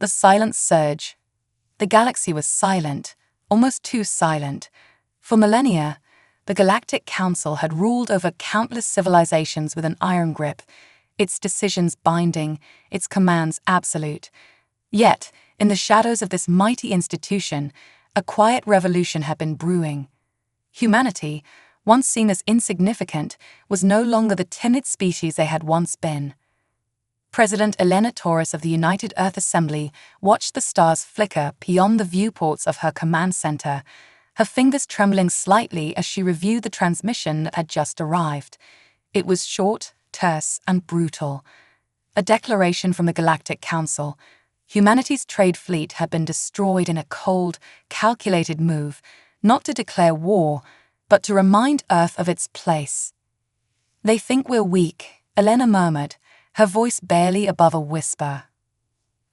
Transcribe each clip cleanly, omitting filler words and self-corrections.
The silence surged. The galaxy was silent, almost too silent. For millennia, the Galactic Council had ruled over countless civilizations with an iron grip, its decisions binding, its commands absolute. Yet, in the shadows of this mighty institution, a quiet revolution had been brewing. Humanity, once seen as insignificant, was no longer the timid species they had once been. President Elena Torres of the United Earth Assembly watched the stars flicker beyond the viewports of her command center, her fingers trembling slightly as she reviewed the transmission that had just arrived. It was short, terse, and brutal. A declaration from the Galactic Council. Humanity's trade fleet had been destroyed in a cold, calculated move, not to declare war, but to remind Earth of its place. "They think we're weak," Elena murmured, her voice barely above a whisper.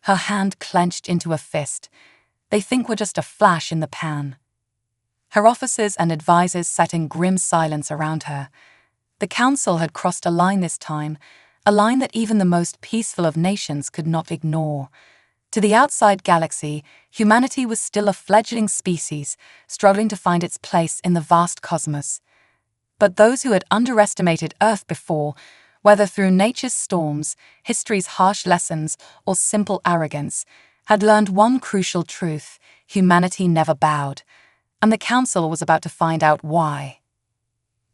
Her hand clenched into a fist. "They think we're just a flash in the pan." Her officers and advisors sat in grim silence around her. The Council had crossed a line this time, a line that even the most peaceful of nations could not ignore. To the outside galaxy, humanity was still a fledgling species, struggling to find its place in the vast cosmos. But those who had underestimated Earth before, whether through nature's storms, history's harsh lessons, or simple arrogance, had learned one crucial truth: humanity never bowed. And the Council was about to find out why.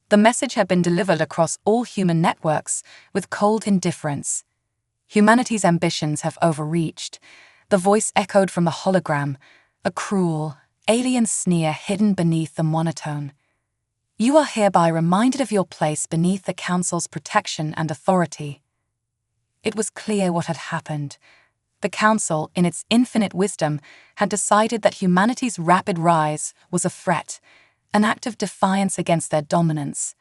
The message had been delivered across all human networks with cold indifference. Humanity's ambitions have overreached. The voice echoed from the hologram, a cruel, alien sneer hidden beneath the monotone. "You are hereby reminded of your place beneath the Council's protection and authority." It was clear what had happened. The Council, in its infinite wisdom, had decided that humanity's rapid rise was a threat, an act of defiance against their dominance.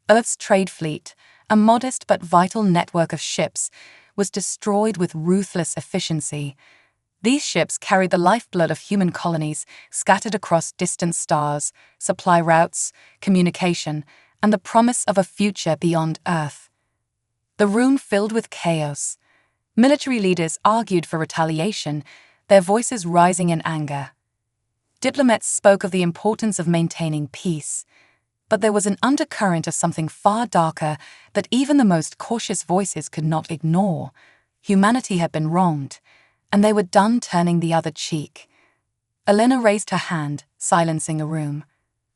Earth's trade fleet, a modest but vital network of ships, was destroyed with ruthless efficiency. These ships carried the lifeblood of human colonies scattered across distant stars, supply routes, communication, and the promise of a future beyond Earth. The room filled with chaos. Military leaders argued for retaliation, their voices rising in anger. Diplomats spoke of the importance of maintaining peace. But there was an undercurrent of something far darker that even the most cautious voices could not ignore. Humanity had been wronged, and they were done turning the other cheek. Elena raised her hand, silencing the room.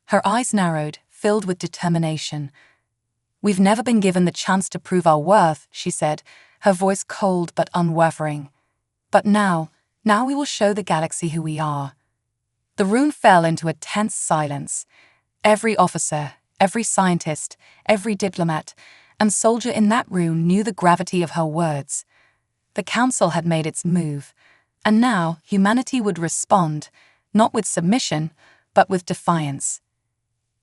Her eyes narrowed, filled with determination. "We've never been given the chance to prove our worth," she said, her voice cold but unwavering. "But now we will show the galaxy who we are." The room fell into a tense silence. Every officer, every scientist, every diplomat, and soldier in that room knew the gravity of her words. The Council had made its move, and now humanity would respond, not with submission, but with defiance.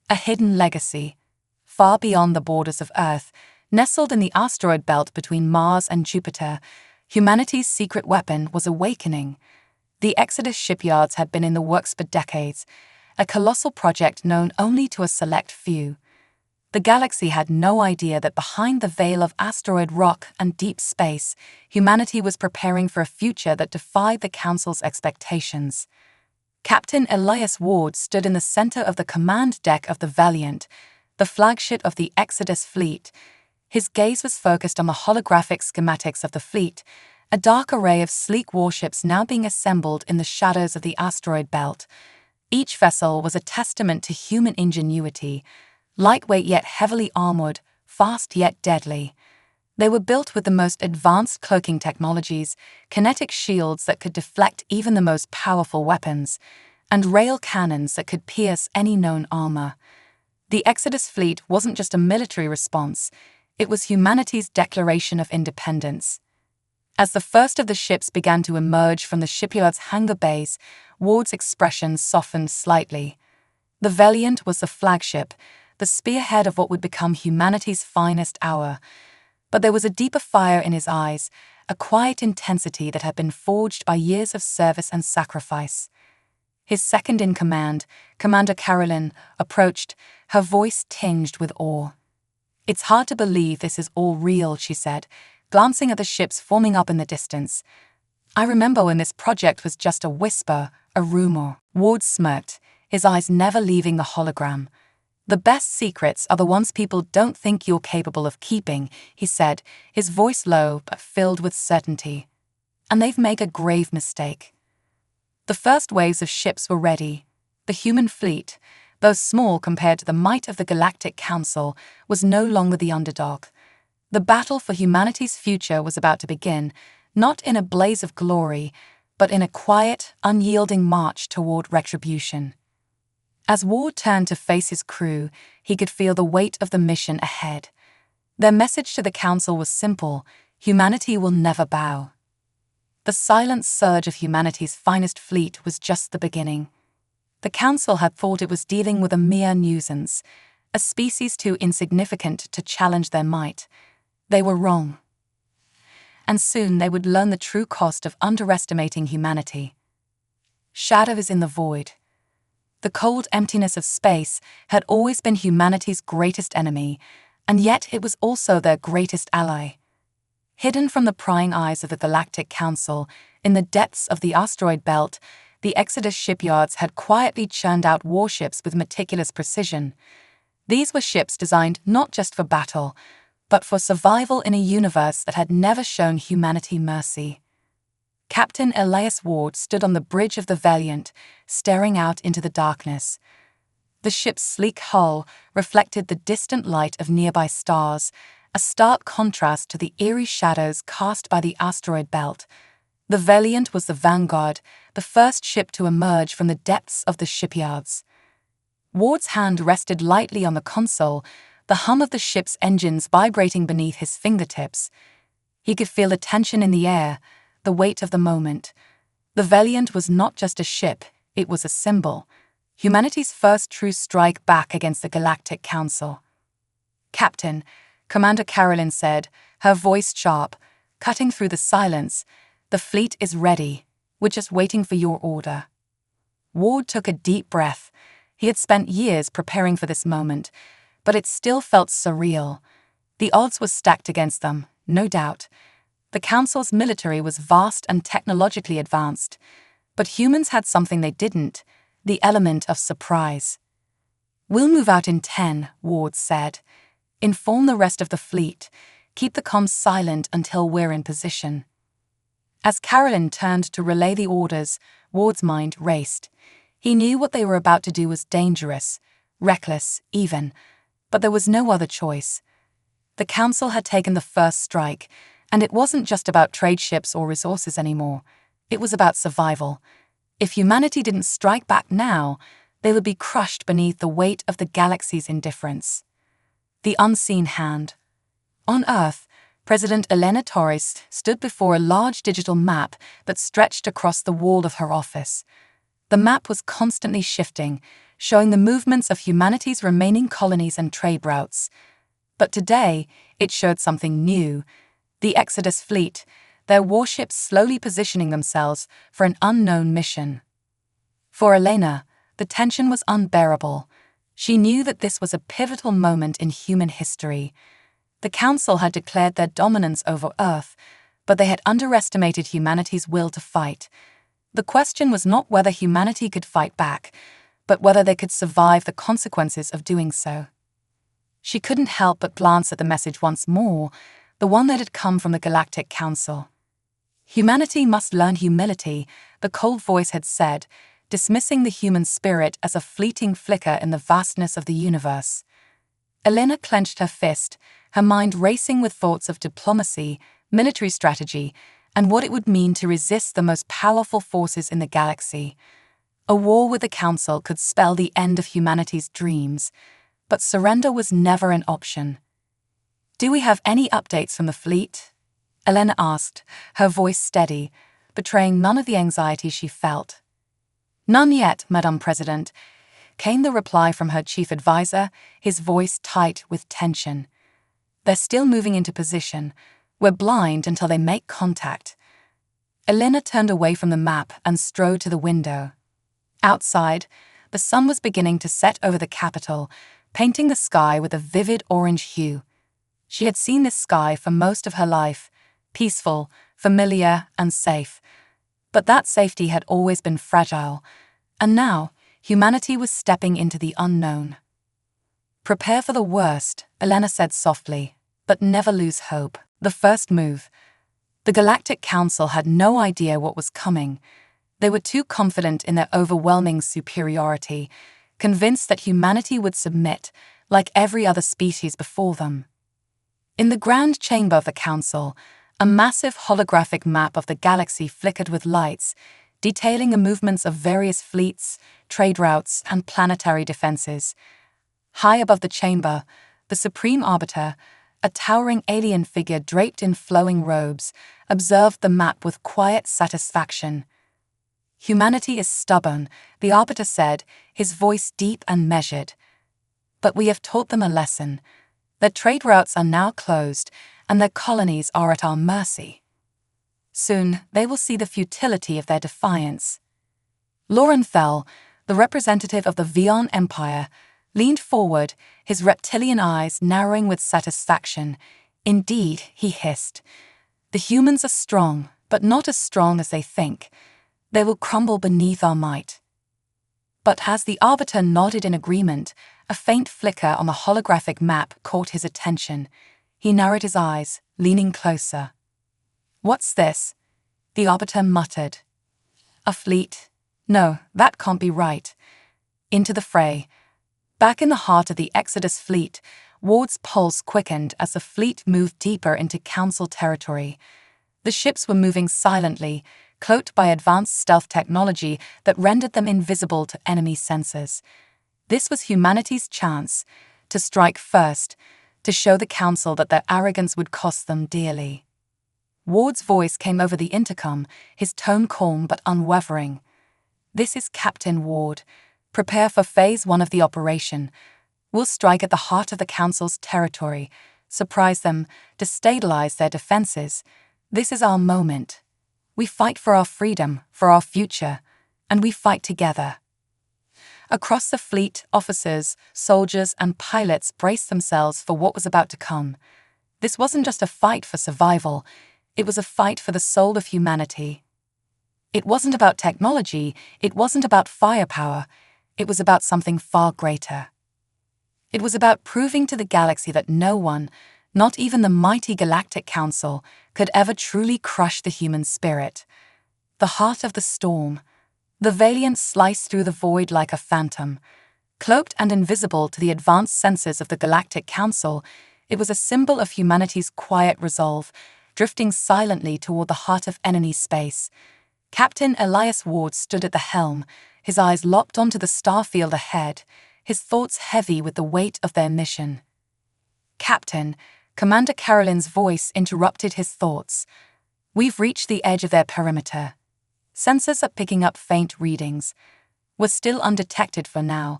A hidden legacy, far beyond the borders of Earth, nestled in the asteroid belt between Mars and Jupiter, humanity's secret weapon was awakening. The Exodus shipyards had been in the works for decades, a colossal project known only to a select few. The galaxy had no idea that behind the veil of asteroid rock and deep space, humanity was preparing for a future that defied the Council's expectations. Captain Elias Ward stood in the center of the command deck of the Valiant, the flagship of the Exodus fleet. His gaze was focused on the holographic schematics of the fleet, a dark array of sleek warships now being assembled in the shadows of the asteroid belt. Each vessel was a testament to human ingenuity, lightweight yet heavily armored, fast yet deadly. They were built with the most advanced cloaking technologies, kinetic shields that could deflect even the most powerful weapons, and rail cannons that could pierce any known armor. The Exodus fleet wasn't just a military response, it was humanity's declaration of independence. As the first of the ships began to emerge from the shipyard's hangar bays, Ward's expression softened slightly. The Valiant was the flagship, the spearhead of what would become humanity's finest hour. But there was a deeper fire in his eyes, a quiet intensity that had been forged by years of service and sacrifice. His second-in-command, Commander Carolyn, approached, her voice tinged with awe. "It's hard to believe this is all real," she said, glancing at the ships forming up in the distance. I remember when this project was just a whisper, a rumor. Ward smirked, his eyes never leaving the hologram. The best secrets are the ones people don't think you're capable of keeping, he said, his voice low but filled with certainty. And they've made a grave mistake. The first waves of ships were ready. The human fleet, though small compared to the might of the Galactic Council, was no longer the underdog. The battle for humanity's future was about to begin, not in a blaze of glory, but in a quiet, unyielding march toward retribution. As Ward turned to face his crew, he could feel the weight of the mission ahead. Their message to the Council was simple: humanity will never bow. The silent surge of humanity's finest fleet was just the beginning. The Council had thought it was dealing with a mere nuisance, a species too insignificant to challenge their might. They were wrong. And soon they would learn the true cost of underestimating humanity. Shadow is in the void. The cold emptiness of space had always been humanity's greatest enemy, and yet it was also their greatest ally. Hidden from the prying eyes of the Galactic Council, in the depths of the asteroid belt, the Exodus shipyards had quietly churned out warships with meticulous precision. These were ships designed not just for battle, but for survival in a universe that had never shown humanity mercy. Captain Elias Ward stood on the bridge of the Valiant, staring out into the darkness. The ship's sleek hull reflected the distant light of nearby stars, a stark contrast to the eerie shadows cast by the asteroid belt. The Valiant was the vanguard, the first ship to emerge from the depths of the shipyards. Ward's hand rested lightly on the console, the hum of the ship's engines vibrating beneath his fingertips. He could feel the tension in the air, the weight of the moment. The Valiant was not just a ship, it was a symbol. Humanity's first true strike back against the Galactic Council. "Captain," Commander Carolyn said, her voice sharp, cutting through the silence, "the fleet is ready. We're just waiting for your order." Ward took a deep breath. He had spent years preparing for this moment, but it still felt surreal. The odds were stacked against them, no doubt. The Council's military was vast and technologically advanced, but humans had something they didn't: the element of surprise. "We'll move out in 10, Ward said. "Inform the rest of the fleet. Keep the comms silent until we're in position." As Carolyn turned to relay the orders, Ward's mind raced. He knew what they were about to do was dangerous, reckless, even, but there was no other choice. The Council had taken the first strike, and it wasn't just about trade ships or resources anymore. It was about survival. If humanity didn't strike back now, they would be crushed beneath the weight of the galaxy's indifference. The unseen hand. On Earth, President Elena Torres stood before a large digital map that stretched across the wall of her office. The map was constantly shifting, showing the movements of humanity's remaining colonies and trade routes. But today, it showed something new: the Exodus fleet, their warships slowly positioning themselves for an unknown mission. For Elena, the tension was unbearable. She knew that this was a pivotal moment in human history. The Council had declared their dominance over Earth, but they had underestimated humanity's will to fight. The question was not whether humanity could fight back, but whether they could survive the consequences of doing so. She couldn't help but glance at the message once more, the one that had come from the Galactic Council. "Humanity must learn humility," the cold voice had said, dismissing the human spirit as a fleeting flicker in the vastness of the universe. Elena clenched her fist, her mind racing with thoughts of diplomacy, military strategy, and what it would mean to resist the most powerful forces in the galaxy. A war with the Council could spell the end of humanity's dreams, but surrender was never an option. "Do we have any updates from the fleet?" Elena asked, her voice steady, betraying none of the anxiety she felt. "None yet, Madam President," came the reply from her chief advisor, his voice tight with tension. "They're still moving into position. We're blind until they make contact." Elena turned away from the map and strode to the window. Outside, the sun was beginning to set over the capital, painting the sky with a vivid orange hue. She had seen this sky for most of her life, peaceful, familiar, and safe. But that safety had always been fragile, and now humanity was stepping into the unknown. "Prepare for the worst," Elena said softly, "but never lose hope." The first move. The Galactic Council had no idea what was coming. They were too confident in their overwhelming superiority, convinced that humanity would submit, like every other species before them. In the grand chamber of the Council, a massive holographic map of the galaxy flickered with lights, detailing the movements of various fleets, trade routes, and planetary defenses. High above the chamber, the Supreme Arbiter, a towering alien figure draped in flowing robes, observed the map with quiet satisfaction. "Humanity is stubborn," the Arbiter said, his voice deep and measured. "But we have taught them a lesson. Their trade routes are now closed, and their colonies are at our mercy. Soon they will see the futility of their defiance." Lauren Fell, the representative of the Vion Empire, leaned forward, his reptilian eyes narrowing with satisfaction. "Indeed," he hissed. "The humans are strong, but not as strong as they think. They will crumble beneath our might." But as the Arbiter nodded in agreement, a faint flicker on the holographic map caught his attention. He narrowed his eyes, leaning closer. "What's this?" the Arbiter muttered. "A fleet? No, that can't be right." Into the fray. Back in the heart of the Exodus fleet, Ward's pulse quickened as the fleet moved deeper into Council territory. The ships were moving silently, cloaked by advanced stealth technology that rendered them invisible to enemy sensors. This was humanity's chance to strike first, to show the Council that their arrogance would cost them dearly. Ward's voice came over the intercom, his tone calm but unwavering. "This is Captain Ward. Prepare for Phase 1 of the operation. We'll strike at the heart of the Council's territory, surprise them, destabilize their defenses. This is our moment. We fight for our freedom, for our future, and we fight together." Across the fleet, officers, soldiers, and pilots braced themselves for what was about to come. This wasn't just a fight for survival, it was a fight for the soul of humanity. It wasn't about technology, it wasn't about firepower, it was about something far greater. It was about proving to the galaxy that no one, not even the mighty Galactic Council, could ever truly crush the human spirit. The heart of the storm. The Valiant sliced through the void like a phantom. Cloaked and invisible to the advanced senses of the Galactic Council, it was a symbol of humanity's quiet resolve, drifting silently toward the heart of enemy space. Captain Elias Ward stood at the helm, his eyes locked onto the starfield ahead, his thoughts heavy with the weight of their mission. "Captain," Commander Carolyn's voice interrupted his thoughts. "We've reached the edge of their perimeter. Sensors are picking up faint readings. We're still undetected for now.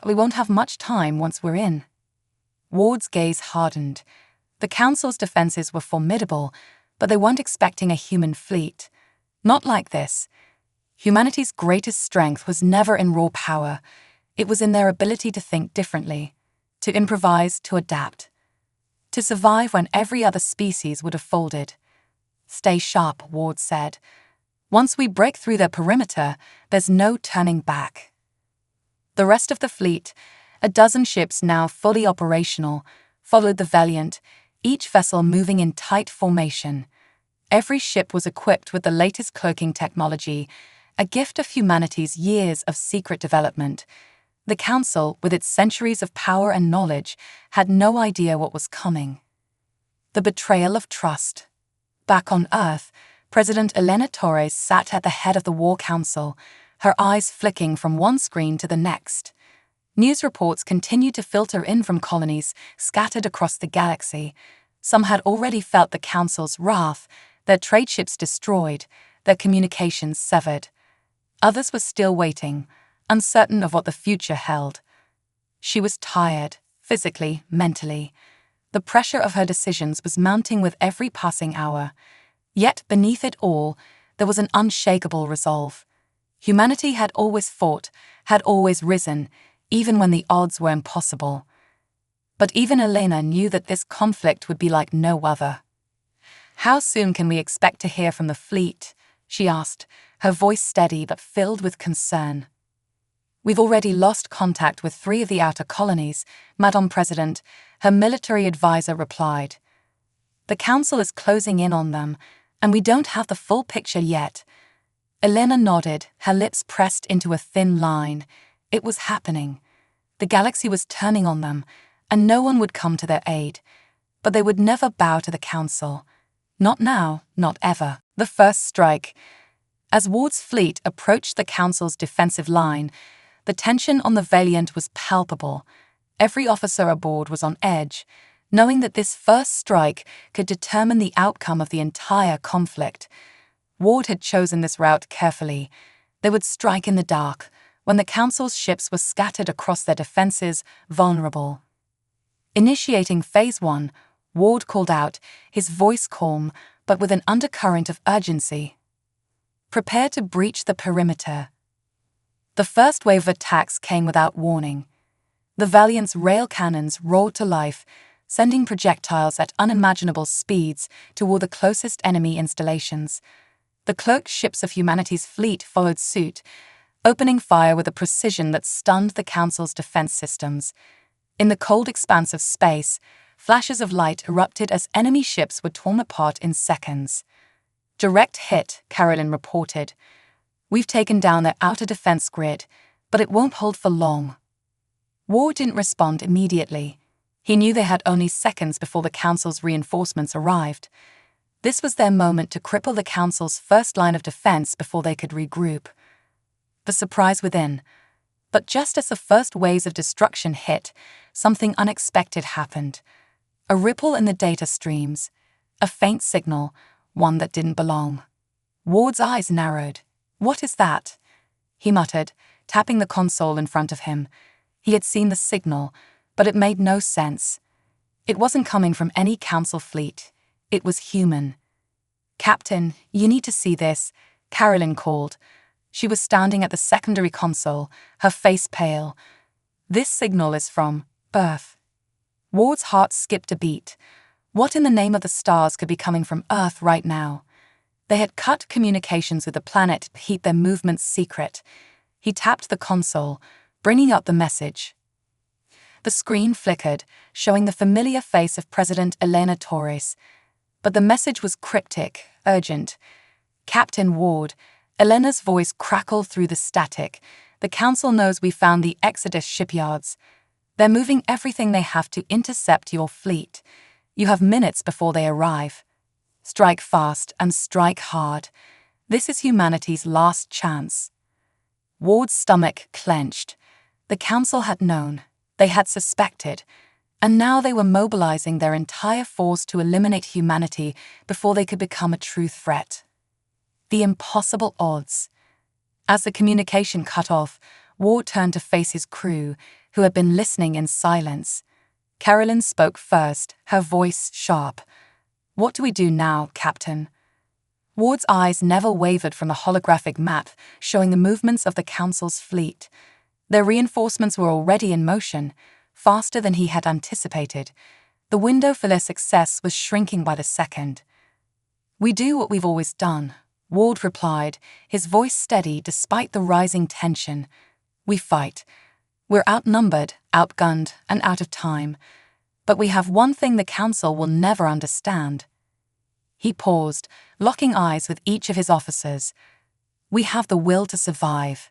We won't have much time once we're in." Ward's gaze hardened. The Council's defenses were formidable, but they weren't expecting a human fleet. Not like this. Humanity's greatest strength was never in raw power. It was in their ability to think differently, to improvise, to adapt, to survive when every other species would have folded. "Stay sharp," Ward said. "Once we break through their perimeter, there's no turning back." The rest of the fleet, a dozen ships now fully operational, followed the Valiant, each vessel moving in tight formation. Every ship was equipped with the latest cloaking technology, a gift of humanity's years of secret development. The Council, with its centuries of power and knowledge, had no idea what was coming. The betrayal of trust. Back on Earth, President Elena Torres sat at the head of the War Council, her eyes flicking from one screen to the next. News reports continued to filter in from colonies scattered across the galaxy. Some had already felt the Council's wrath, their trade ships destroyed, their communications severed. Others were still waiting, uncertain of what the future held. She was tired, physically, mentally. The pressure of her decisions was mounting with every passing hour. Yet beneath it all, there was an unshakable resolve. Humanity had always fought, had always risen, even when the odds were impossible. But even Elena knew that this conflict would be like no other. "How soon can we expect to hear from the fleet?" she asked, her voice steady but filled with concern. "We've already lost contact with 3 of the outer colonies, Madame President," her military advisor replied. "The Council is closing in on them, and we don't have the full picture yet." Elena nodded, her lips pressed into a thin line. It was happening. The galaxy was turning on them, and no one would come to their aid. But they would never bow to the Council. Not now, not ever. The first strike. As Ward's fleet approached the Council's defensive line, the tension on the Valiant was palpable. Every officer aboard was on edge, knowing that this first strike could determine the outcome of the entire conflict. Ward had chosen this route carefully. They would strike in the dark, when the Council's ships were scattered across their defenses, vulnerable. Initiating Phase 1, Ward called out, his voice calm, but with an undercurrent of urgency. "Prepare to breach the perimeter." The first wave of attacks came without warning. The Valiant's rail cannons roared to life, sending projectiles at unimaginable speeds toward the closest enemy installations. The cloaked ships of humanity's fleet followed suit, opening fire with a precision that stunned the Council's defense systems. In the cold expanse of space, flashes of light erupted as enemy ships were torn apart in seconds. "Direct hit," Carolyn reported. "We've taken down their outer defense grid, but it won't hold for long." Ward didn't respond immediately. He knew they had only seconds before the Council's reinforcements arrived. This was their moment to cripple the Council's first line of defense before they could regroup. The surprise within. But just as the first waves of destruction hit, something unexpected happened. A ripple in the data streams. A faint signal, one that didn't belong. Ward's eyes narrowed. "What is that?" he muttered, tapping the console in front of him. He had seen the signal, but it made no sense. It wasn't coming from any Council fleet. It was human. "Captain, you need to see this," Carolyn called. She was standing at the secondary console, her face pale. "This signal is from Earth." Ward's heart skipped a beat. What in the name of the stars could be coming from Earth right now? They had cut communications with the planet to keep their movements secret. He tapped the console, bringing up the message. The screen flickered, showing the familiar face of President Elena Torres. But the message was cryptic, urgent. "Captain Ward," Elena's voice crackled through the static. "The Council knows we found the Exodus shipyards. They're moving everything they have to intercept your fleet. You have minutes before they arrive. Strike fast and strike hard. This is humanity's last chance." Ward's stomach clenched. The Council had known. They had suspected. And now they were mobilizing their entire force to eliminate humanity before they could become a true threat. The impossible odds. As the communication cut off, Ward turned to face his crew, who had been listening in silence. Carolyn spoke first, her voice sharp. "What do we do now, Captain?" Ward's eyes never wavered from the holographic map showing the movements of the Council's fleet. Their reinforcements were already in motion, faster than he had anticipated. The window for their success was shrinking by the second. "We do what we've always done," Ward replied, his voice steady despite the rising tension. "We fight. We're outnumbered, outgunned, and out of time. But we have one thing the Council will never understand." He paused, locking eyes with each of his officers. "We have the will to survive."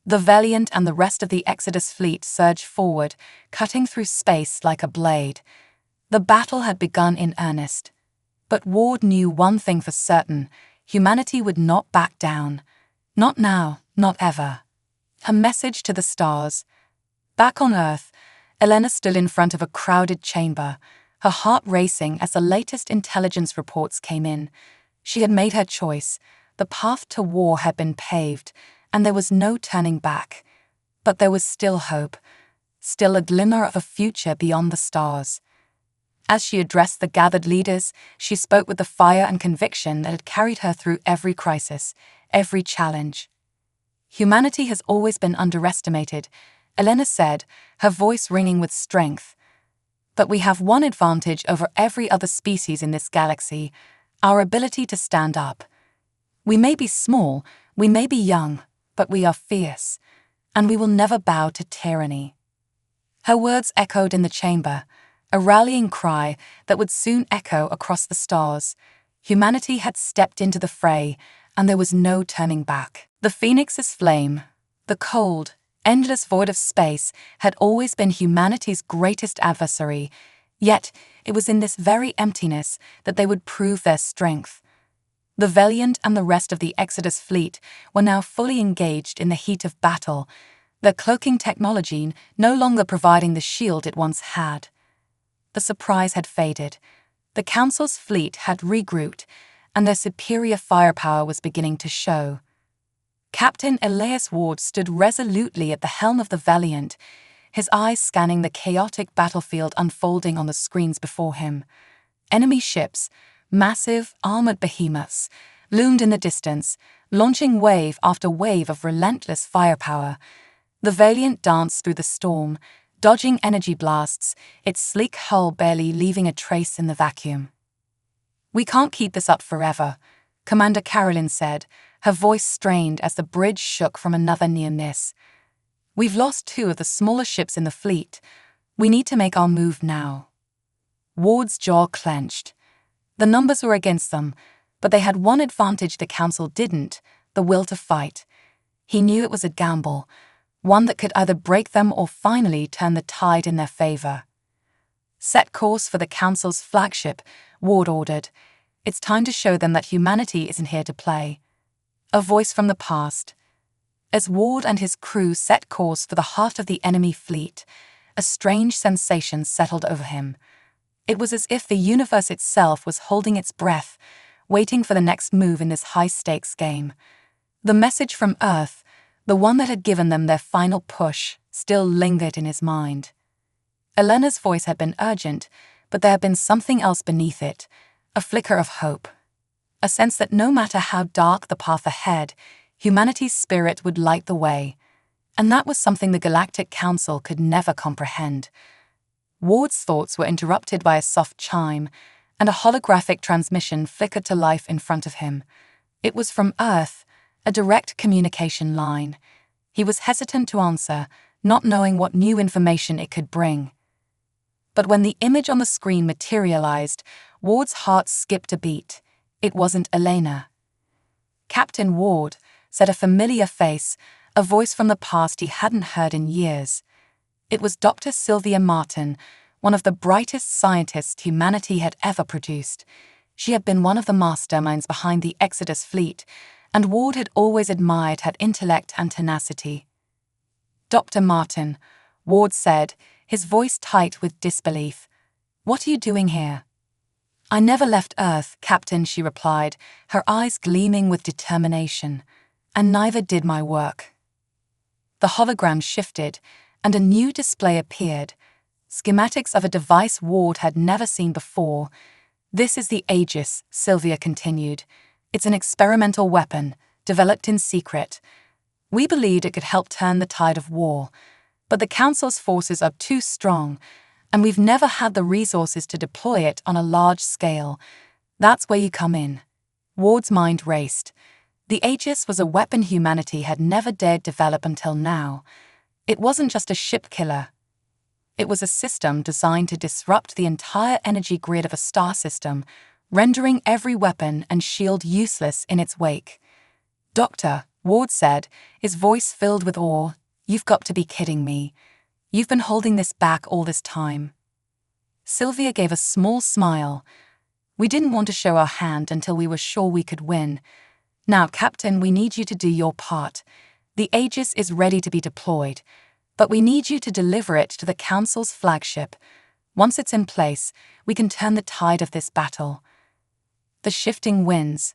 The Valiant and the rest of the Exodus fleet surged forward, cutting through space like a blade. The battle had begun in earnest. But Ward knew one thing for certain: humanity would not back down. Not now, not ever. A message to the stars. Back on Earth, Elena stood in front of a crowded chamber, her heart racing as the latest intelligence reports came in. She had made her choice. The path to war had been paved, and there was no turning back. But there was still hope, still a glimmer of a future beyond the stars. As she addressed the gathered leaders, she spoke with the fire and conviction that had carried her through every crisis, every challenge. "Humanity has always been underestimated," Elena said, her voice ringing with strength. "But we have one advantage over every other species in this galaxy: our ability to stand up. We may be small, We may be young, but we are fierce, and we will never bow to tyranny. Her words echoed in the chamber, a rallying cry that would soon echo across the stars. Humanity had stepped into the fray, and there was no turning back. The Phoenix's flame, the cold, endless void of space, had always been humanity's greatest adversary, yet it was in this very emptiness that they would prove their strength. The Valiant and the rest of the Exodus fleet were now fully engaged in the heat of battle, their cloaking technology no longer providing the shield it once had. The surprise had faded. The Council's fleet had regrouped, and their superior firepower was beginning to show. Captain Elias Ward stood resolutely at the helm of the Valiant, his eyes scanning the chaotic battlefield unfolding on the screens before him. Enemy ships, massive, armored behemoths, loomed in the distance, launching wave after wave of relentless firepower. The Valiant danced through the storm, dodging energy blasts, its sleek hull barely leaving a trace in the vacuum. "We can't keep this up forever," Commander Carolyn said, her voice strained as the bridge shook from another near miss. "We've lost 2 of the smaller ships in the fleet. We need to make our move now." Ward's jaw clenched. The numbers were against them, but they had one advantage the Council didn't: the will to fight. He knew it was a gamble, one that could either break them or finally turn the tide in their favor. "Set course for the Council's flagship," Ward ordered. "It's time to show them that humanity isn't here to play." A voice from the past. As Ward and his crew set course for the heart of the enemy fleet, a strange sensation settled over him. It was as if the universe itself was holding its breath, waiting for the next move in this high-stakes game. The message from Earth, the one that had given them their final push, still lingered in his mind. Elena's voice had been urgent, but there had been something else beneath it, a flicker of hope. A sense that no matter how dark the path ahead, humanity's spirit would light the way. And that was something the Galactic Council could never comprehend. Ward's thoughts were interrupted by a soft chime, and a holographic transmission flickered to life in front of him. It was from Earth, a direct communication line. He was hesitant to answer, not knowing what new information it could bring. But when the image on the screen materialized, Ward's heart skipped a beat. It wasn't Elena. "Captain Ward," said a familiar face, a voice from the past he hadn't heard in years. It was Dr. Sylvia Martin, one of the brightest scientists humanity had ever produced. She had been one of the masterminds behind the Exodus fleet, and Ward had always admired her intellect and tenacity. "Dr. Martin," Ward said, his voice tight with disbelief. "What are you doing here?" "I never left Earth, Captain," she replied, her eyes gleaming with determination. "And neither did my work." The hologram shifted, and a new display appeared. Schematics of a device Ward had never seen before. "This is the Aegis," Sylvia continued. "It's an experimental weapon, developed in secret. We believed it could help turn the tide of war, but the Council's forces are too strong, and we've never had the resources to deploy it on a large scale. That's where you come in." Ward's mind raced. The Aegis was a weapon humanity had never dared develop until now. It wasn't just a ship killer. It was a system designed to disrupt the entire energy grid of a star system, rendering every weapon and shield useless in its wake. "Doctor," Ward said, his voice filled with awe, "you've got to be kidding me. You've been holding this back all this time." Sylvia gave a small smile. "We didn't want to show our hand until we were sure we could win. Now, Captain, we need you to do your part. The Aegis is ready to be deployed, but we need you to deliver it to the Council's flagship. Once it's in place, we can turn the tide of this battle." The shifting winds.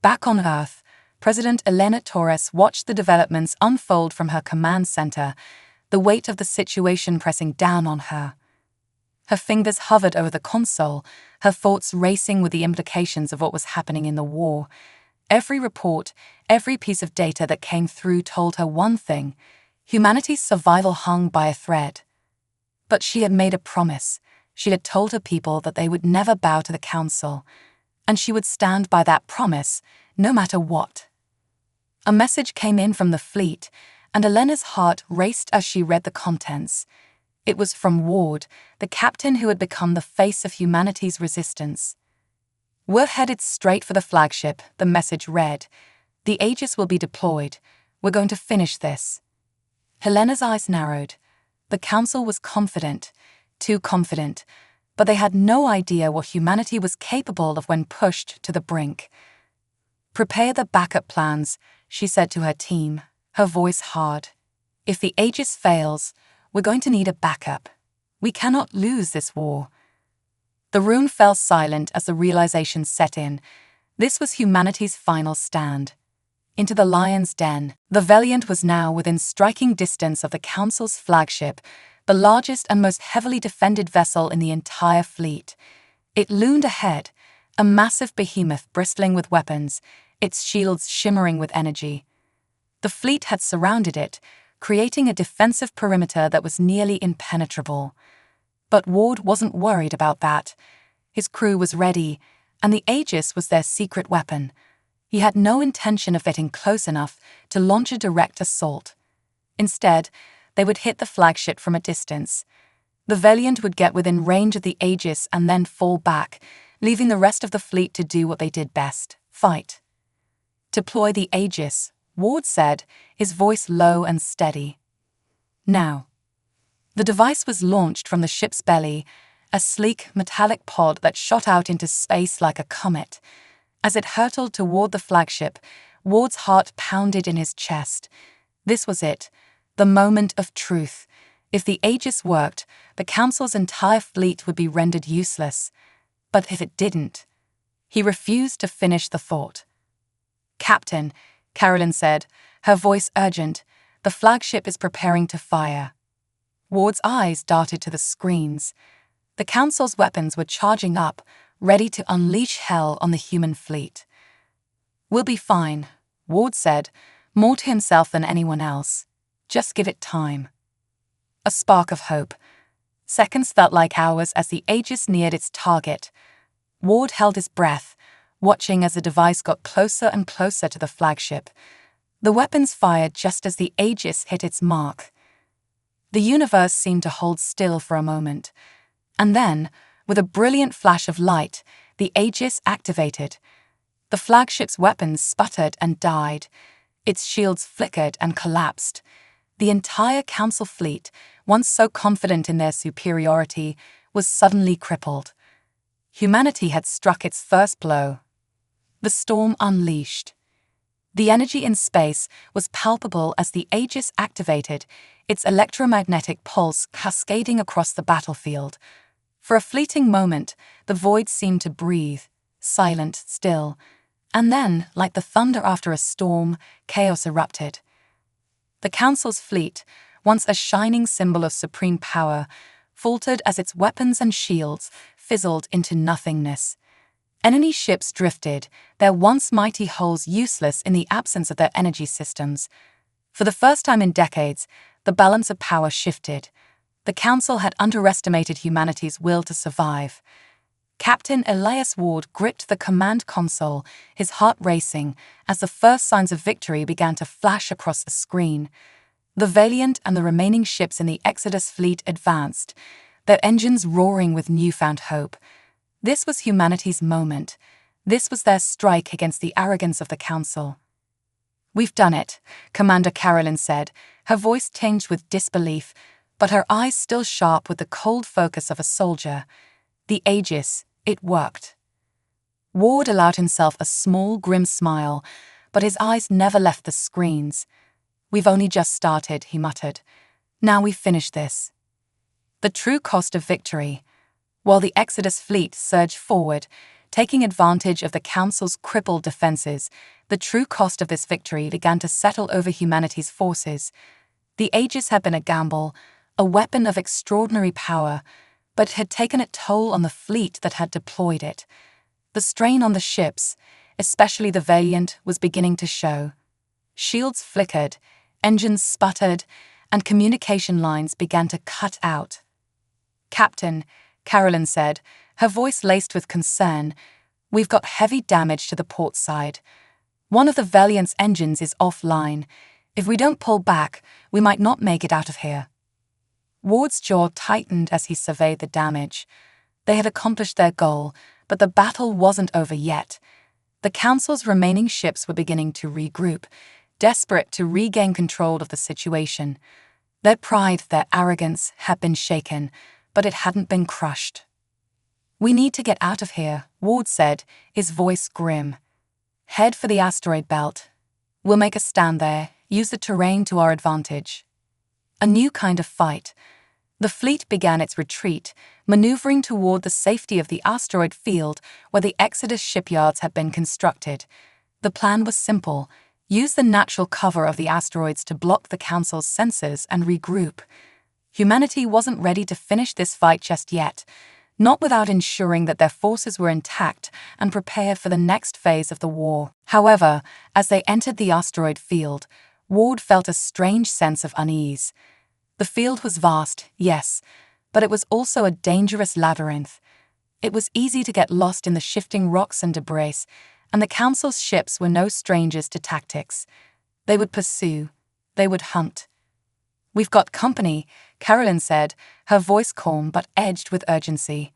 Back on Earth, President Elena Torres watched the developments unfold from her command center, the weight of the situation pressing down on her. Her fingers hovered over the console, her thoughts racing with the implications of what was happening in the war. Every report, every piece of data that came through told her one thing: humanity's survival hung by a thread. But she had made a promise. She had told her people that they would never bow to the Council, and she would stand by that promise, no matter what. A message came in from the fleet, and Elena's heart raced as she read the contents. It was from Ward, the captain who had become the face of humanity's resistance. "We're headed straight for the flagship," the message read. "The Aegis will be deployed. We're going to finish this." Helena's eyes narrowed. The Council was confident, too confident, but they had no idea what humanity was capable of when pushed to the brink. "Prepare the backup plans," she said to her team, her voice hard. "If the Aegis fails, we're going to need a backup. We cannot lose this war." The room fell silent as the realization set in. This was humanity's final stand. Into the lion's den, the Valiant was now within striking distance of the Council's flagship, the largest and most heavily defended vessel in the entire fleet. It loomed ahead, a massive behemoth bristling with weapons, its shields shimmering with energy. The fleet had surrounded it, creating a defensive perimeter that was nearly impenetrable. But Ward wasn't worried about that. His crew was ready, and the Aegis was their secret weapon. He had no intention of getting close enough to launch a direct assault. Instead, they would hit the flagship from a distance. The Valiant would get within range of the Aegis and then fall back, leaving the rest of the fleet to do what they did best: fight. "Deploy the Aegis," Ward said, his voice low and steady. "Now." The device was launched from the ship's belly, a sleek, metallic pod that shot out into space like a comet. As it hurtled toward the flagship, Ward's heart pounded in his chest. This was it, the moment of truth. If the Aegis worked, the Council's entire fleet would be rendered useless. But if it didn't? He refused to finish the thought. "Captain," Carolyn said, her voice urgent, "the flagship is preparing to fire." Ward's eyes darted to the screens. The Council's weapons were charging up, ready to unleash hell on the human fleet. "We'll be fine," Ward said, more to himself than anyone else. "Just give it time." A spark of hope. Seconds felt like hours as the Aegis neared its target. Ward held his breath, watching as the device got closer and closer to the flagship. The weapons fired just as the Aegis hit its mark. The universe seemed to hold still for a moment. And then, with a brilliant flash of light, the Aegis activated. The flagship's weapons sputtered and died. Its shields flickered and collapsed. The entire Council fleet, once so confident in their superiority, was suddenly crippled. Humanity had struck its first blow. The storm unleashed. The energy in space was palpable as the Aegis activated, its electromagnetic pulse cascading across the battlefield. For a fleeting moment, the void seemed to breathe, silent, still. And then, like the thunder after a storm, chaos erupted. The Council's fleet, once a shining symbol of supreme power, faltered as its weapons and shields fizzled into nothingness. Enemy ships drifted, their once mighty hulls useless in the absence of their energy systems. For the first time in decades, the balance of power shifted. The Council had underestimated humanity's will to survive. Captain Elias Ward gripped the command console, his heart racing, as the first signs of victory began to flash across the screen. The Valiant and the remaining ships in the Exodus fleet advanced, their engines roaring with newfound hope. This was humanity's moment. This was their strike against the arrogance of the Council. "We've done it," Commander Carolyn said, her voice tinged with disbelief, but her eyes still sharp with the cold focus of a soldier. "The Aegis, it worked." Ward allowed himself a small, grim smile, but his eyes never left the screens. "We've only just started," he muttered. "Now we finish this." The true cost of victory. While the Exodus fleet surged forward, taking advantage of the Council's crippled defenses, the true cost of this victory began to settle over humanity's forces. The Aegis had been a gamble, a weapon of extraordinary power, but it had taken a toll on the fleet that had deployed it. The strain on the ships, especially the Valiant, was beginning to show. Shields flickered, engines sputtered, and communication lines began to cut out. "Captain," Carolyn said, her voice laced with concern, "we've got heavy damage to the port side. One of the Valiant's engines is offline. If we don't pull back, we might not make it out of here. Ward's jaw tightened as he surveyed the damage. They had accomplished their goal, but the battle wasn't over yet. The Council's remaining ships were beginning to regroup, desperate to regain control of the situation. Their pride, their arrogance, had been shaken, but it hadn't been crushed. "We need to get out of here," Ward said, his voice grim. "Head for the asteroid belt. We'll make a stand there, use the terrain to our advantage." A new kind of fight. The fleet began its retreat, maneuvering toward the safety of the asteroid field where the Exodus shipyards had been constructed. The plan was simple: use the natural cover of the asteroids to block the Council's sensors and regroup. Humanity wasn't ready to finish this fight just yet, not without ensuring that their forces were intact and prepared for the next phase of the war. However, as they entered the asteroid field, Ward felt a strange sense of unease. The field was vast, yes, but it was also a dangerous labyrinth. It was easy to get lost in the shifting rocks and debris, and the Council's ships were no strangers to tactics. They would pursue, they would hunt. "We've got company," Carolyn said, her voice calm but edged with urgency.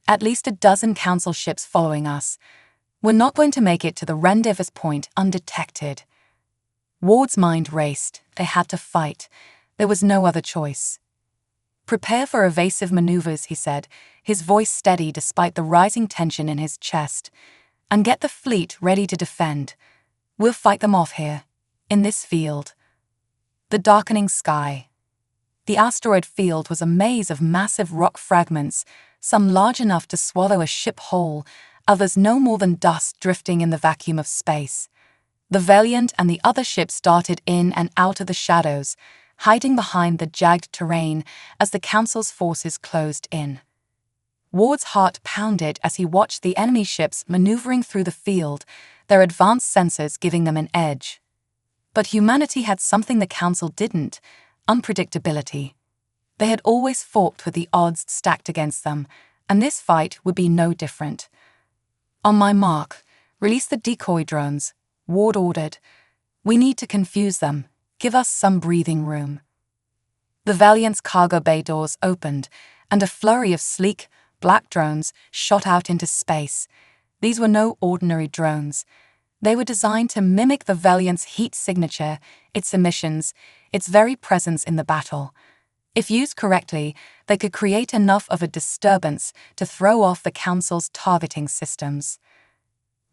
"At least a dozen Council ships following us. We're not going to make it to the rendezvous point undetected." Ward's mind raced. They had to fight. There was no other choice. "Prepare for evasive maneuvers," he said, his voice steady despite the rising tension in his chest. "And get the fleet ready to defend. We'll fight them off here, in this field." The darkening sky. The asteroid field was a maze of massive rock fragments, some large enough to swallow a ship whole, others no more than dust drifting in the vacuum of space. The Valiant and the other ships darted in and out of the shadows, hiding behind the jagged terrain as the Council's forces closed in. Ward's heart pounded as he watched the enemy ships maneuvering through the field, their advanced sensors giving them an edge. But humanity had something the Council didn't: unpredictability. They had always fought with the odds stacked against them, and this fight would be no different. "On my mark, release the decoy drones," Ward ordered. "We need to confuse them. Give us some breathing room." The Valiant's cargo bay doors opened, and a flurry of sleek, black drones shot out into space. These were no ordinary drones. They were designed to mimic the Valiant's heat signature, its emissions, its very presence in the battle. If used correctly, they could create enough of a disturbance to throw off the Council's targeting systems.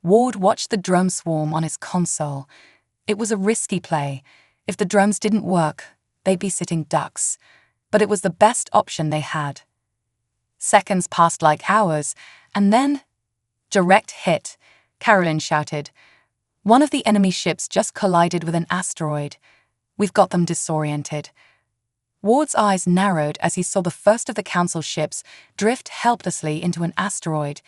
Ward watched the drone swarm on his console. It was a risky play. If the drones didn't work, they'd be sitting ducks. But it was the best option they had. Seconds passed like hours, and then— "Direct hit," Carolyn shouted. "One of the enemy ships just collided with an asteroid. We've got them disoriented." Ward's eyes narrowed as he saw the first of the Council ships drift helplessly into an asteroid,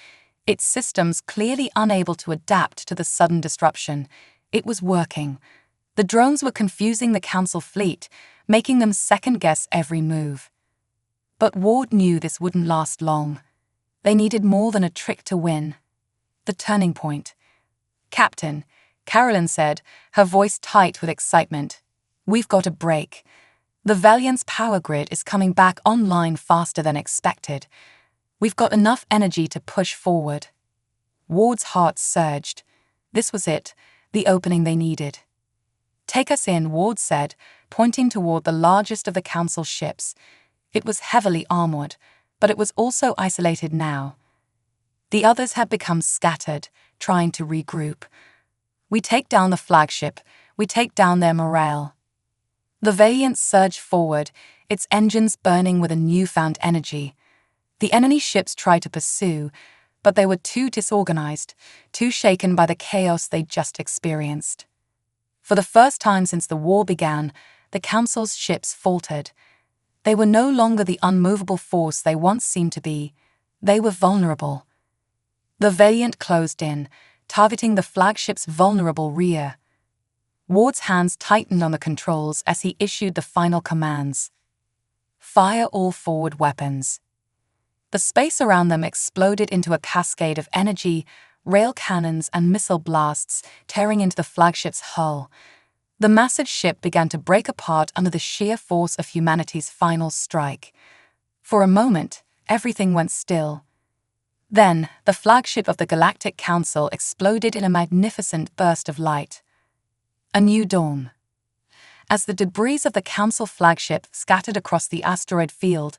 its systems clearly unable to adapt to the sudden disruption. It was working. The drones were confusing the Council fleet, making them second-guess every move. But Ward knew this wouldn't last long. They needed more than a trick to win. The turning point. "Captain," Carolyn said, her voice tight with excitement, "we've got a break. The Valiant's power grid is coming back online faster than expected. We've got enough energy to push forward." Ward's heart surged. This was it, the opening they needed. "Take us in," Ward said, pointing toward the largest of the Council ships. It was heavily armored, but it was also isolated now. The others had become scattered, trying to regroup. "We take down the flagship, we take down their morale." The Valiant surged forward, its engines burning with a newfound energy. The enemy ships tried to pursue, but they were too disorganized, too shaken by the chaos they'd just experienced. For the first time since the war began, the Council's ships faltered. They were no longer the unmovable force they once seemed to be. They were vulnerable. The Valiant closed in, targeting the flagship's vulnerable rear. Ward's hands tightened on the controls as he issued the final commands. "Fire all forward weapons." The space around them exploded into a cascade of energy, rail cannons and missile blasts tearing into the flagship's hull. The massive ship began to break apart under the sheer force of humanity's final strike. For a moment, everything went still. Then, the flagship of the Galactic Council exploded in a magnificent burst of light. A new dawn. As the debris of the Council flagship scattered across the asteroid field,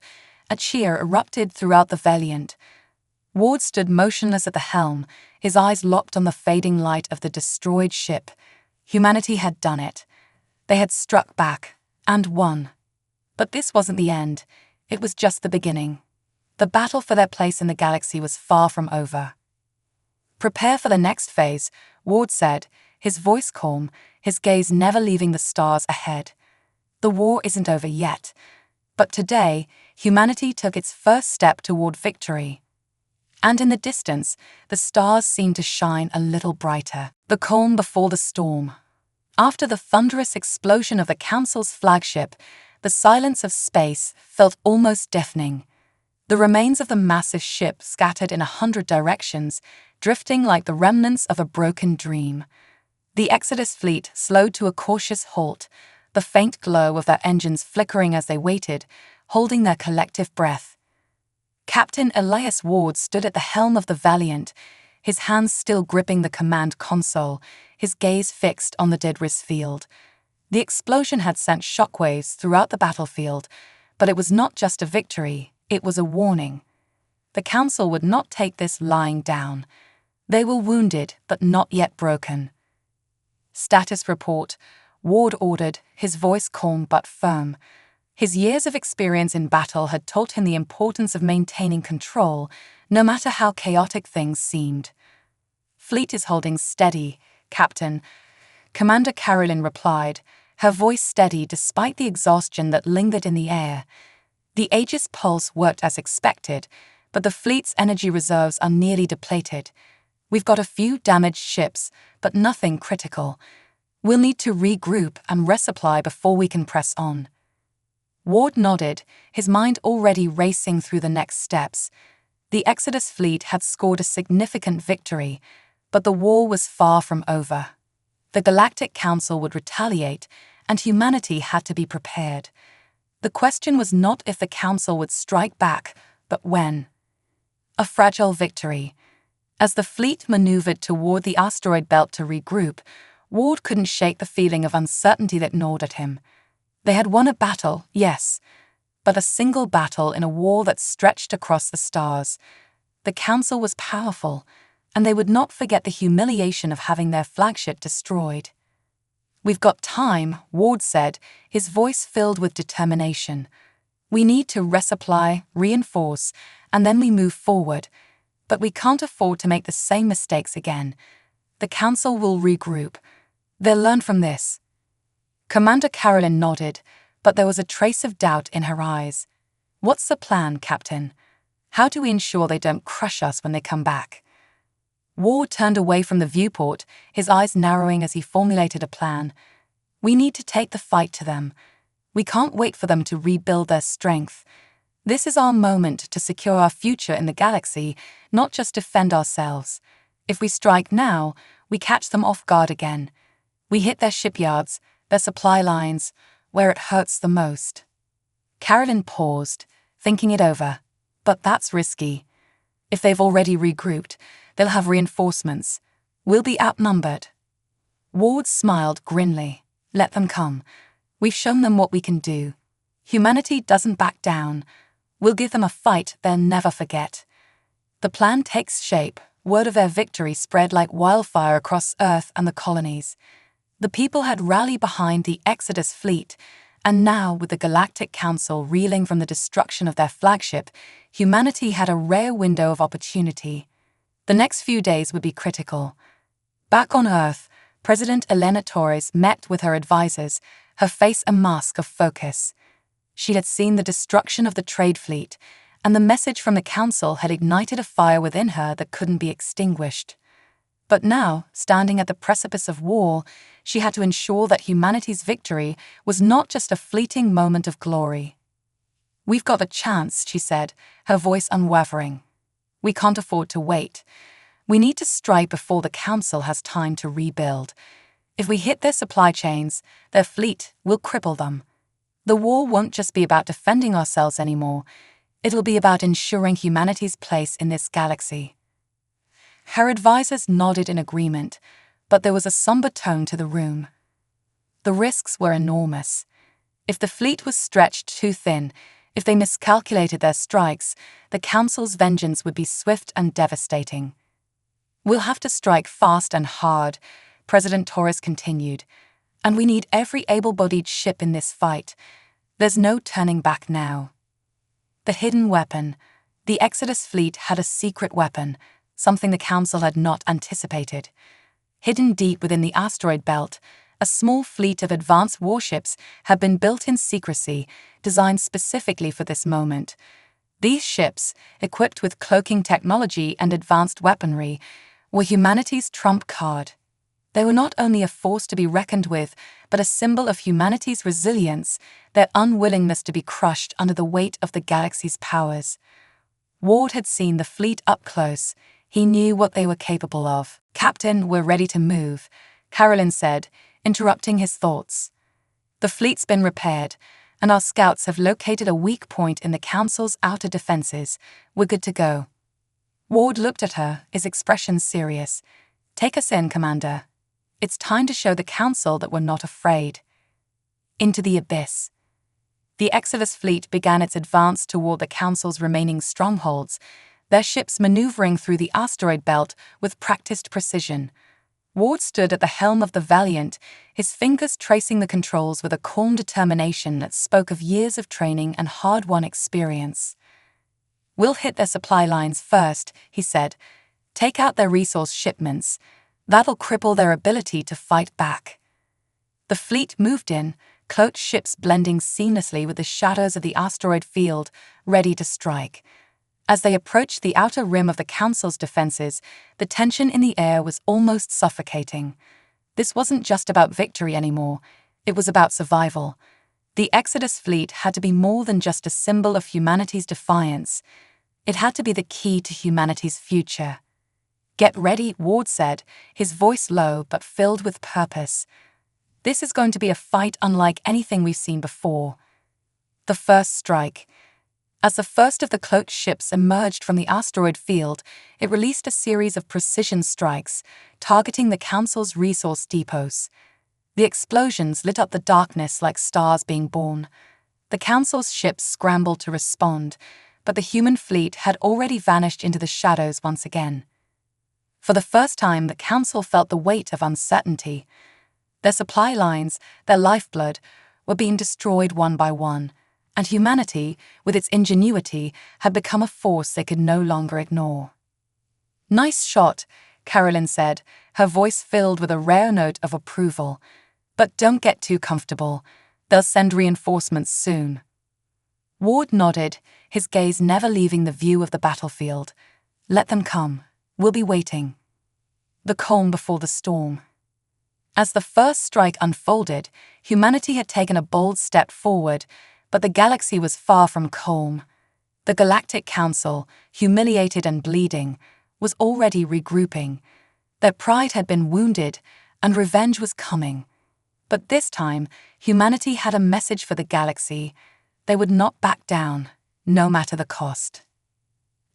a cheer erupted throughout the Valiant. Ward stood motionless at the helm, his eyes locked on the fading light of the destroyed ship. Humanity had done it. They had struck back, and won. But this wasn't the end. It was just the beginning. The battle for their place in the galaxy was far from over. "Prepare for the next phase," Ward said, his voice calm, his gaze never leaving the stars ahead. "The war isn't over yet. But today, humanity took its first step toward victory." And in the distance, the stars seemed to shine a little brighter. The calm before the storm. After the thunderous explosion of the Council's flagship, the silence of space felt almost deafening. The remains of the massive ship scattered in 100 directions, drifting like the remnants of a broken dream. The Exodus fleet slowed to a cautious halt, the faint glow of their engines flickering as they waited, holding their collective breath. Captain Elias Ward stood at the helm of the Valiant, his hands still gripping the command console, his gaze fixed on the debris field. The explosion had sent shockwaves throughout the battlefield, but it was not just a victory, it was a warning. The Council would not take this lying down. They were wounded, but not yet broken. "Status report," Ward ordered, his voice calm but firm. His years of experience in battle had taught him the importance of maintaining control, no matter how chaotic things seemed. "Fleet is holding steady, Captain," Commander Carolyn replied, her voice steady despite the exhaustion that lingered in the air. The Aegis pulse worked as expected, but the fleet's energy reserves are nearly depleted. "We've got a few damaged ships, but nothing critical. We'll need to regroup and resupply before we can press on." Ward nodded, his mind already racing through the next steps. The Exodus fleet had scored a significant victory, but the war was far from over. The Galactic Council would retaliate, and humanity had to be prepared. The question was not if the Council would strike back, but when. A fragile victory. As the fleet maneuvered toward the asteroid belt to regroup, Ward couldn't shake the feeling of uncertainty that gnawed at him. They had won a battle, yes, but a single battle in a war that stretched across the stars. The Council was powerful, and they would not forget the humiliation of having their flagship destroyed. "We've got time," Ward said, his voice filled with determination. "We need to resupply, reinforce, and then we move forward. But we can't afford to make the same mistakes again. The Council will regroup. They'll learn from this." Commander Carolyn nodded, but there was a trace of doubt in her eyes. "What's the plan, Captain? How do we ensure they don't crush us when they come back?" Ward turned away from the viewport, his eyes narrowing as he formulated a plan. "We need to take the fight to them. We can't wait for them to rebuild their strength. This is our moment to secure our future in the galaxy, not just defend ourselves. If we strike now, we catch them off guard again. We hit their shipyards, their supply lines, where it hurts the most." Carolyn paused, thinking it over. "But that's risky. If they've already regrouped, they'll have reinforcements. We'll be outnumbered." Ward smiled grimly. "Let them come. We've shown them what we can do. Humanity doesn't back down. We'll give them a fight they'll never forget." The plan takes shape. Word of their victory spread like wildfire across Earth and the colonies. The people had rallied behind the Exodus fleet, and now, with the Galactic Council reeling from the destruction of their flagship, humanity had a rare window of opportunity. The next few days would be critical. Back on Earth, President Elena Torres met with her advisors, her face a mask of focus. She had seen the destruction of the trade fleet, and the message from the Council had ignited a fire within her that couldn't be extinguished. But now, standing at the precipice of war, she had to ensure that humanity's victory was not just a fleeting moment of glory. "We've got a chance," she said, her voice unwavering. "We can't afford to wait. We need to strike before the Council has time to rebuild. If we hit their supply chains, their fleet will cripple them. The war won't just be about defending ourselves anymore. It'll be about ensuring humanity's place in this galaxy. Her advisors nodded in agreement, but there was a somber tone to the room. The risks were enormous. If the fleet was stretched too thin, if they miscalculated their strikes, the Council's vengeance would be swift and devastating. We'll have to strike fast and hard, President Torres continued, and we need every able-bodied ship in this fight. There's no turning back now. The hidden weapon. The Exodus fleet had a secret weapon, something the Council had not anticipated. Hidden deep within the asteroid belt, a small fleet of advanced warships had been built in secrecy, designed specifically for this moment. These ships, equipped with cloaking technology and advanced weaponry, were humanity's trump card. They were not only a force to be reckoned with, but a symbol of humanity's resilience, their unwillingness to be crushed under the weight of the galaxy's powers. Ward had seen the fleet up close. He knew what they were capable of. "Captain, we're ready to move," Carolyn said, interrupting his thoughts. "The fleet's been repaired, and our scouts have located a weak point in the Council's outer defenses. We're good to go." Ward looked at her, his expression serious. "Take us in, Commander. It's time to show the Council that we're not afraid." Into the abyss. The Exodus fleet began its advance toward the Council's remaining strongholds, their ships maneuvering through the asteroid belt with practiced precision. Ward stood at the helm of the Valiant, his fingers tracing the controls with a calm determination that spoke of years of training and hard-won experience. "We'll hit their supply lines first," he said. "Take out their resource shipments. That'll cripple their ability to fight back." The fleet moved in, cloaked ships blending seamlessly with the shadows of the asteroid field, ready to strike. As they approached the outer rim of the Council's defenses, the tension in the air was almost suffocating. This wasn't just about victory anymore, it was about survival. The Exodus fleet had to be more than just a symbol of humanity's defiance. It had to be the key to humanity's future. "Get ready," Ward said, his voice low but filled with purpose. "This is going to be a fight unlike anything we've seen before." The first strike. As the first of the cloaked ships emerged from the asteroid field, it released a series of precision strikes, targeting the Council's resource depots. The explosions lit up the darkness like stars being born. The Council's ships scrambled to respond, but the human fleet had already vanished into the shadows once again. For the first time, the Council felt the weight of uncertainty. Their supply lines, their lifeblood, were being destroyed one by one, and humanity, with its ingenuity, had become a force they could no longer ignore. "Nice shot," Carolyn said, her voice filled with a rare note of approval. "But don't get too comfortable. They'll send reinforcements soon." Ward nodded, his gaze never leaving the view of the battlefield. "Let them come. We'll be waiting." The calm before the storm. As the first strike unfolded, humanity had taken a bold step forward, but the galaxy was far from calm. The Galactic Council, humiliated and bleeding, was already regrouping. Their pride had been wounded, and revenge was coming. But this time, humanity had a message for the galaxy. They would not back down, no matter the cost.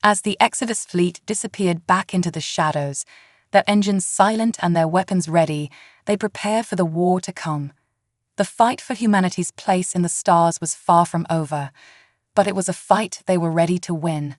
As the Exodus fleet disappeared back into the shadows, their engines silent and their weapons ready, they prepared for the war to come. The fight for humanity's place in the stars was far from over, but it was a fight they were ready to win.